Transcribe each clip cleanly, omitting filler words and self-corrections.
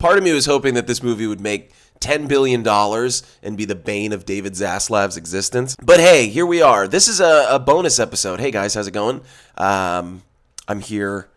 Part of me was hoping that this movie would make $10 billion and be the bane of David Zaslav's existence. But hey, here we are. This is a bonus episode. Hey guys, how's it going? I'm here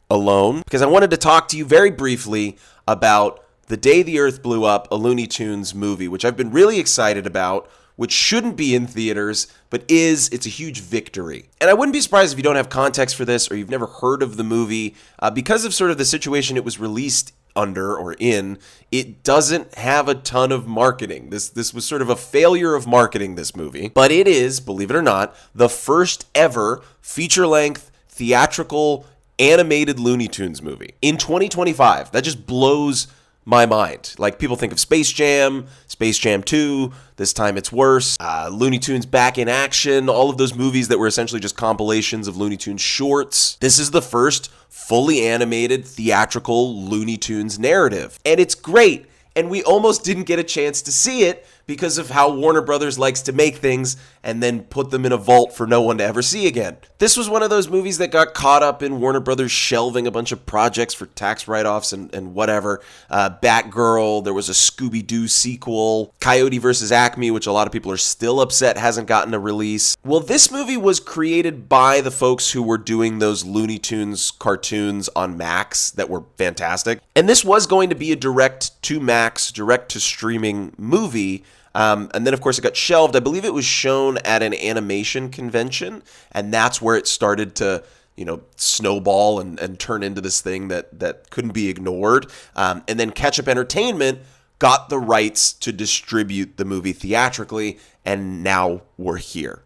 alone because I wanted to talk to you very briefly about The Day the Earth Blew Up, a Looney Tunes movie, which I've been really excited about, which shouldn't be in theaters, but it's a huge victory. And I wouldn't be surprised if you don't have context for this or you've never heard of the movie. Because of sort of the situation it was released under or in, it doesn't have a ton of marketing. This was sort of a failure of marketing, this movie. But it is, believe it or not, the first ever feature-length, theatrical, animated Looney Tunes movie in 2025. That just blows my mind. Like, people think of Space Jam 2, This Time It's Worse, Looney Tunes Back in Action, all of those movies that were essentially just compilations of Looney Tunes shorts. This is the first fully animated theatrical Looney Tunes narrative. And it's great. And we almost didn't get a chance to see it because of how Warner Brothers likes to make things and then put them in a vault for no one to ever see again. This was one of those movies that got caught up in Warner Brothers shelving a bunch of projects for tax write-offs and whatever. Batgirl, there was a Scooby-Doo sequel, Coyote vs. Acme, which a lot of people are still upset hasn't gotten a release. Well, this movie was created by the folks who were doing those Looney Tunes cartoons on Max that were fantastic. And this was going to be a direct-to-Max, direct-to-streaming movie. And then, of course, it got shelved. I believe it was shown at an animation convention, and that's where it started to, snowball and turn into this thing that couldn't be ignored. And then Ketchup Entertainment got the rights to distribute the movie theatrically, and now we're here.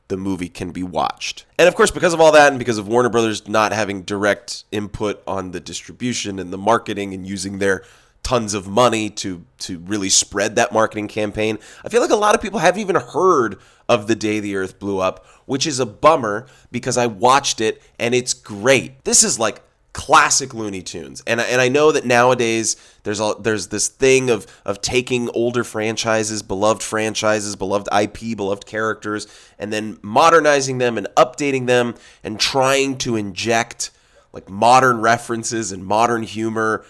The movie can be watched. And of course, because of all that and because of Warner Brothers not having direct input on the distribution and the marketing and using their tons of money to really spread that marketing campaign, I feel like a lot of people haven't even heard of The Day the Earth Blew Up, which is a bummer because I watched it and it's great. This is like classic Looney Tunes. And I know that nowadays there's this thing of taking older franchises, beloved IP, beloved characters, and then modernizing them and updating them and trying to inject like modern references and modern humor.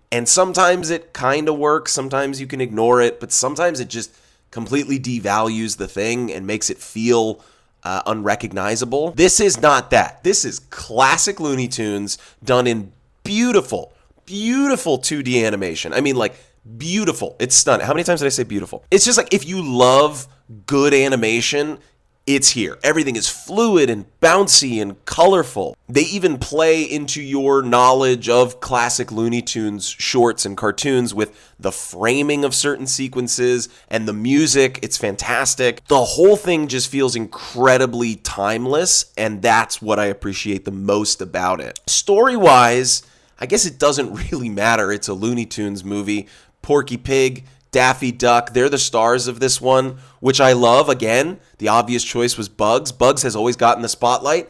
And sometimes it kind of works, sometimes you can ignore it, but sometimes it just completely devalues the thing and makes it feel unrecognizable. This is not that. This is classic Looney Tunes done in beautiful, beautiful 2D animation. I mean, like, beautiful. It's stunning. How many times did I say beautiful? It's just like, if you love good animation, it's here. Everything is fluid and bouncy and colorful. They even play into your knowledge of classic Looney Tunes shorts and cartoons with the framing of certain sequences and the music. It's fantastic. The whole thing just feels incredibly timeless, and that's what I appreciate the most about it. Story-wise, I guess it doesn't really matter. It's a Looney Tunes movie. Porky Pig, Daffy Duck, they're the stars of this one, which I love. Again, the obvious choice was Bugs. Bugs has always gotten the spotlight.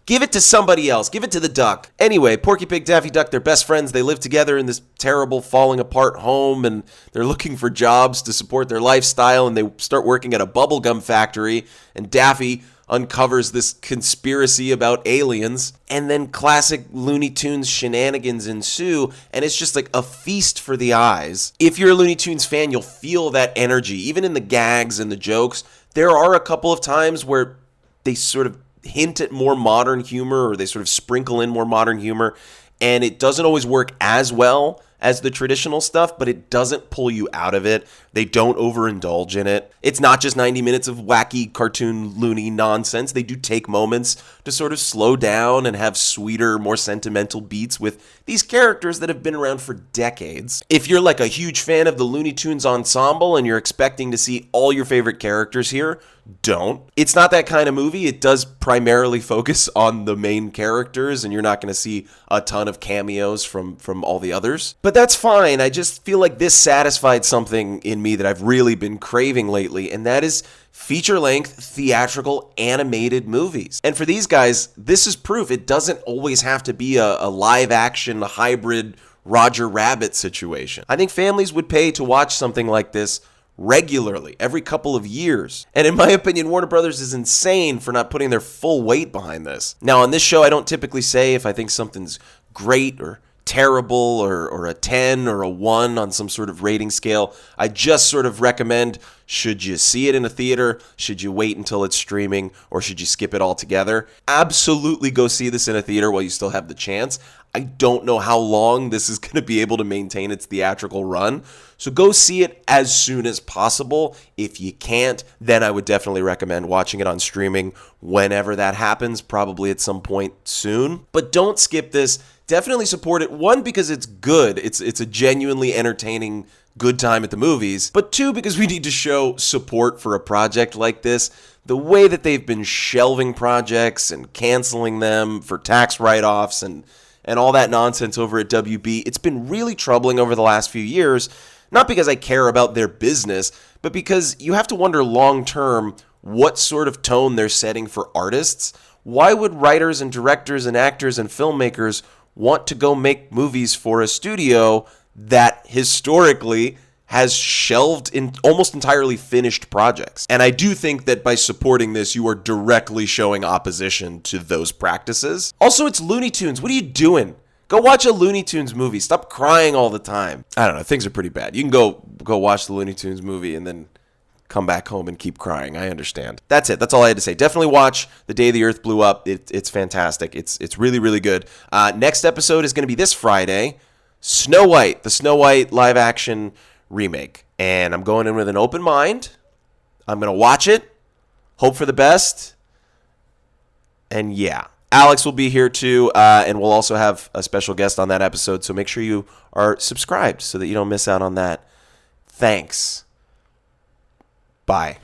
Give it to somebody else. Give it to the duck. Anyway, Porky Pig, Daffy Duck, they're best friends. They live together in this terrible, falling apart home, and they're looking for jobs to support their lifestyle, and they start working at a bubblegum factory, and Daffy uncovers this conspiracy about aliens, and then classic Looney Tunes shenanigans ensue, and it's just like a feast for the eyes. If you're a Looney Tunes fan, you'll feel that energy, even in the gags and the jokes. There are a couple of times where they sort of hint at more modern humor, or they sort of sprinkle in more modern humor, and it doesn't always work as well as the traditional stuff, but it doesn't pull you out of it. They don't overindulge in it. It's not just 90 minutes of wacky cartoon loony nonsense. They do take moments to sort of slow down and have sweeter, more sentimental beats with these characters that have been around for decades. If you're like a huge fan of the Looney Tunes ensemble and you're expecting to see all your favorite characters here, don't. It's not that kind of movie. It does primarily focus on the main characters, and you're not going to see a ton of cameos from all the others. But that's fine. I just feel like this satisfied something in me that I've really been craving lately, and that is feature-length, theatrical, animated movies. And for these guys, this is proof. It doesn't always have to be a live-action, hybrid Roger Rabbit situation. I think families would pay to watch something like this regularly, every couple of years. And in my opinion, Warner Brothers is insane for not putting their full weight behind this. Now, on this show, I don't typically say if I think something's great or terrible or a 10 or a 1 on some sort of rating scale. I just sort of recommend, should you see it in a theater? Should you wait until it's streaming? Or should you skip it altogether? Absolutely go see this in a theater while you still have the chance. I don't know how long this is going to be able to maintain its theatrical run. So go see it as soon as possible. If you can't, then I would definitely recommend watching it on streaming whenever that happens, probably at some point soon. But don't skip this. Definitely support it. One, because it's good. It's a genuinely entertaining, good time at the movies. But two, because we need to show support for a project like this. The way that they've been shelving projects and canceling them for tax write-offs and all that nonsense over at WB, it's been really troubling over the last few years. Not because I care about their business, but because you have to wonder long-term what sort of tone they're setting for artists. Why would writers and directors and actors and filmmakers want to go make movies for a studio that historically has shelved in almost entirely finished projects? And I do think that by supporting this, you are directly showing opposition to those practices. Also, it's Looney Tunes. What are you doing? Go watch a Looney Tunes movie. Stop crying all the time. I don't know. Things are pretty bad. You can go watch the Looney Tunes movie and then come back home and keep crying. I understand. That's it. That's all I had to say. Definitely watch The Day the Earth Blew Up. It's fantastic. It's really, really good. Next episode is going to be this Friday. Snow White, the Snow White live action remake. And I'm going in with an open mind. I'm going to watch it. Hope for the best. And yeah. Alex will be here too, and we'll also have a special guest on that episode, so make sure you are subscribed so that you don't miss out on that. Thanks. Bye.